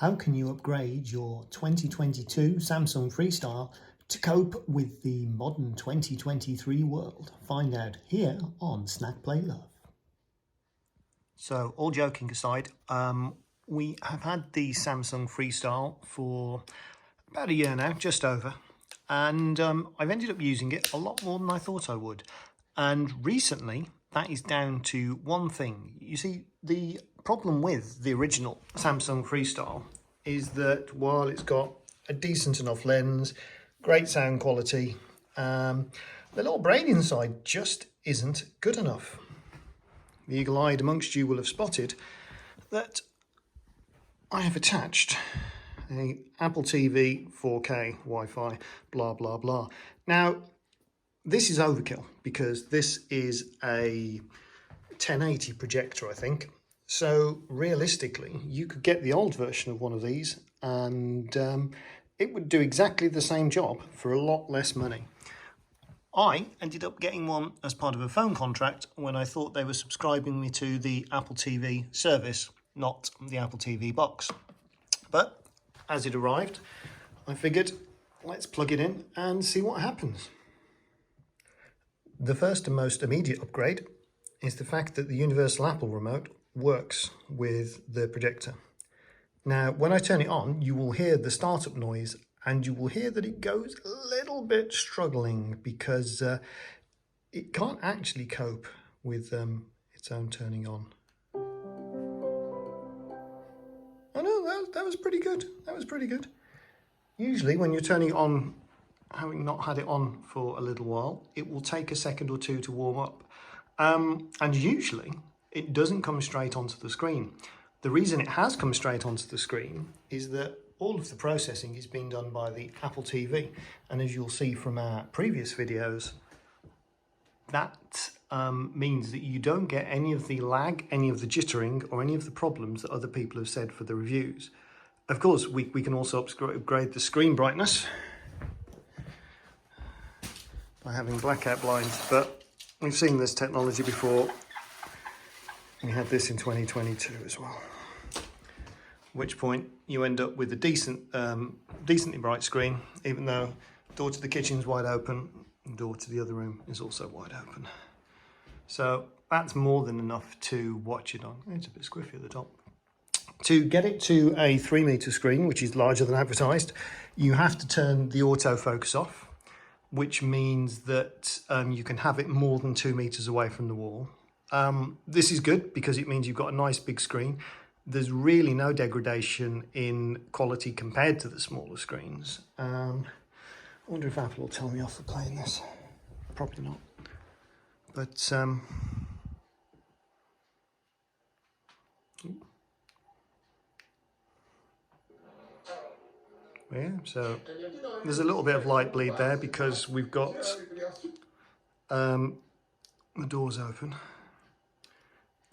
How can you upgrade your 2022 Samsung Freestyle to cope with the modern 2023 world? Find out here on Snack Play Love. So, all joking aside, we have had the Samsung Freestyle for about a year now, just over, and I've ended up using it a lot more than I thought I would. And recently, that is down to one thing. You see, the problem with the original Samsung Freestyle is that while it's got a decent enough lens, great sound quality, the little brain inside just isn't good enough. The eagle-eyed amongst you will have spotted that I have attached a Apple TV 4K Wi-Fi, blah, blah, blah. Now, this is overkill because this is a 1080 projector, I think. So realistically, you could get the old version of one of these and it would do exactly the same job for a lot less money. I ended up getting one as part of a phone contract when I thought they were subscribing me to the Apple TV service, not the Apple TV box. But as it arrived, I figured, let's plug it in and see what happens. The first and most immediate upgrade is the fact that the universal Apple remote works with the projector. Now, when I turn it on, you will hear the startup noise and you will hear that it goes a little bit struggling because it can't actually cope with its own turning on. Oh no, that was pretty good. That was pretty good. Usually when you're turning it on, having not had it on for a little while, it will take a second or two to warm up. And usually it doesn't come straight onto the screen. The reason it has come straight onto the screen is that all of the processing is being done by the Apple TV. And as you'll see from our previous videos, that means that you don't get any of the lag, any of the jittering, or any of the problems that other people have said for the reviews. Of course, we can also upgrade the screen brightness by having blackout blinds, but we've seen this technology before. We had this in 2022 as well. At which point you end up with a decently bright screen, even though the door to the kitchen's wide open, the door to the other room is also wide open. So that's more than enough to watch it on. It's a bit squiffy at the top. To get it to a 3-meter screen, which is larger than advertised, you have to turn the autofocus off, which means that you can have it more than 2 meters away from the wall. This is good because it means you've got a nice big screen. There's really no degradation in quality compared to the smaller screens. I wonder if Apple will tell me off for playing this. Probably not. But yeah, so there's a little bit of light bleed there because we've got the doors open.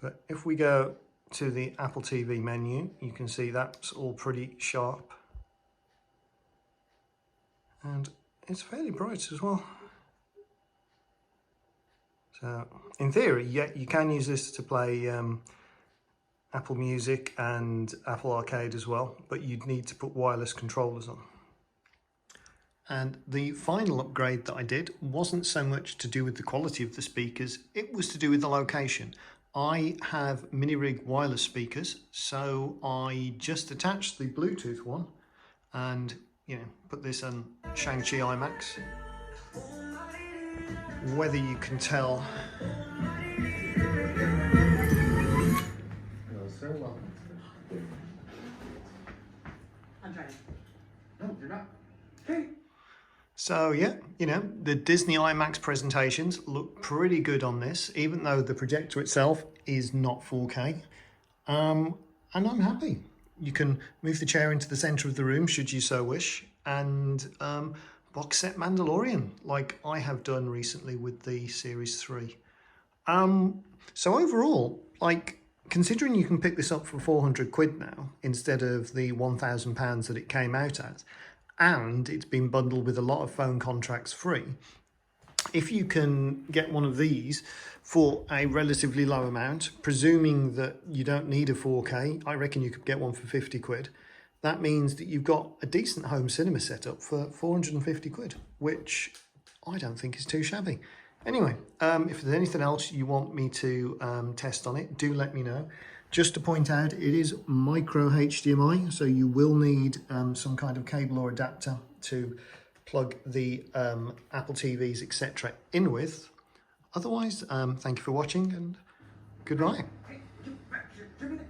But if we go to the Apple TV menu, you can see that's all pretty sharp. And it's fairly bright as well. So in theory, yeah, you can use this to play Apple Music and Apple Arcade as well, but you'd need to put wireless controllers on. And the final upgrade that I did wasn't so much to do with the quality of the speakers, it was to do with the location. I have MiniRig wireless speakers, so I just attached the Bluetooth one and, you know, put this on Shang-Chi IMAX. Whether you can tell. I'm trying. No, you're not. Okay. So yeah, you know, the Disney IMAX presentations look pretty good on this, even though the projector itself is not 4K. And I'm happy. You can move the chair into the center of the room should you so wish, and box set Mandalorian like I have done recently with the Series 3. So overall, like, considering you can pick this up for 400 quid now instead of the £1,000 that it came out at, and it's been bundled with a lot of phone contracts free, if you can get one of these for a relatively low amount, presuming that you don't need a 4K, I reckon you could get one for 50 quid, that means that you've got a decent home cinema setup for 450 quid, which I don't think is too shabby. Anyway, if there's anything else you want me to test on it, do let me know. Just to point out, it is micro HDMI, so you will need some kind of cable or adapter to plug the Apple TVs, etc. in with. Otherwise, thank you for watching and goodbye. Hey, you back here. Give me the